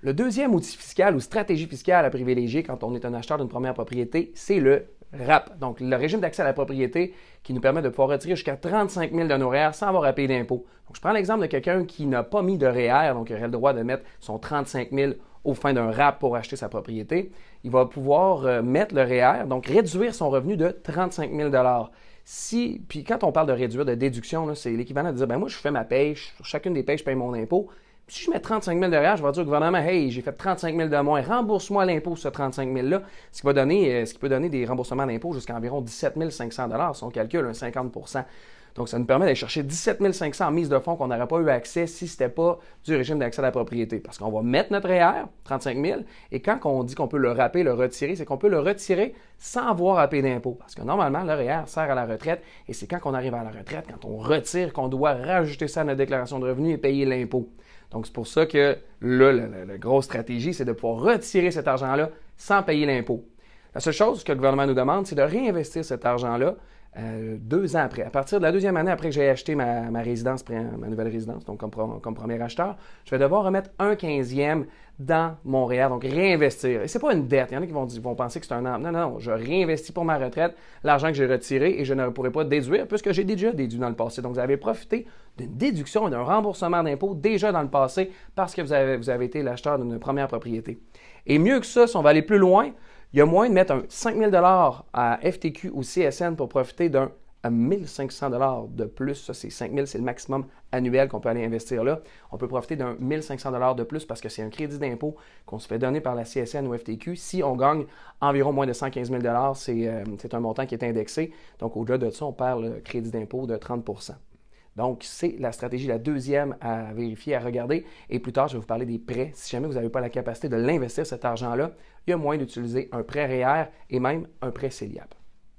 Le deuxième outil fiscal ou stratégie fiscale à privilégier quand on est un acheteur d'une première propriété, c'est le RAP, donc le régime d'accès à la propriété qui nous permet de pouvoir retirer jusqu'à 35 000 de nos REER sans avoir à payer d'impôts. Donc, je prends l'exemple de quelqu'un qui n'a pas mis de REER, donc il aurait le droit de mettre son 35 000 au fin d'un RAP pour acheter sa propriété. Il va pouvoir mettre le REER, donc réduire son revenu de 35 000 puis quand on parle de réduire de déduction, c'est l'équivalent de dire, ben moi, je fais ma paye, sur chacune des payes, je paye mon impôt. Si je mets 35 000 derrière, je vais dire au gouvernement, hey, j'ai fait 35 000 de moins, rembourse-moi l'impôt sur ce 35 000-là, ce qui peut donner des remboursements d'impôt jusqu'à environ 17 500 si on calcule un 50 %. Donc, ça nous permet d'aller chercher 17 500 en mise de fonds qu'on n'aurait pas eu accès si ce n'était pas du régime d'accès à la propriété. Parce qu'on va mettre notre REER, 35 000, et quand on dit qu'on peut le rapper, le retirer, c'est qu'on peut le retirer sans avoir à payer d'impôt. Parce que normalement, le REER sert à la retraite, et c'est quand on arrive à la retraite, quand on retire, qu'on doit rajouter ça à notre déclaration de revenus et payer l'impôt. Donc, c'est pour ça que là, la grosse stratégie, c'est de pouvoir retirer cet argent-là sans payer l'impôt. La seule chose que le gouvernement nous demande, c'est de réinvestir cet argent-là 2 ans après. À partir de la deuxième année après que j'ai acheté ma résidence, ma nouvelle résidence, donc comme premier acheteur, je vais devoir remettre 1/15 dans mon REER, donc réinvestir. Et ce n'est pas une dette. Il y en a qui vont penser que c'est un an. Non, non, je réinvestis pour ma retraite l'argent que j'ai retiré et je ne pourrai pas déduire puisque j'ai déjà déduit dans le passé. Donc, vous avez profité d'une déduction et d'un remboursement d'impôt déjà dans le passé parce que vous avez été l'acheteur d'une première propriété. Et mieux que ça, si on va aller plus loin, il y a moyen de mettre un 5 000 à FTQ ou CSN pour profiter d'un 1 500 de plus. Ça, c'est 5 000, c'est le maximum annuel qu'on peut aller investir là. On peut profiter d'un 1 500 de plus parce que c'est un crédit d'impôt qu'on se fait donner par la CSN ou FTQ. Si on gagne environ moins de 115 000 c'est un montant qui est indexé. Donc, au-delà de ça, on perd le crédit d'impôt de 30 %. Donc, c'est la stratégie, la deuxième à vérifier, à regarder. Et plus tard, je vais vous parler des prêts. Si jamais vous n'avez pas la capacité de l'investir, cet argent-là, il y a moyen d'utiliser un prêt REER et même un prêt CELIAP.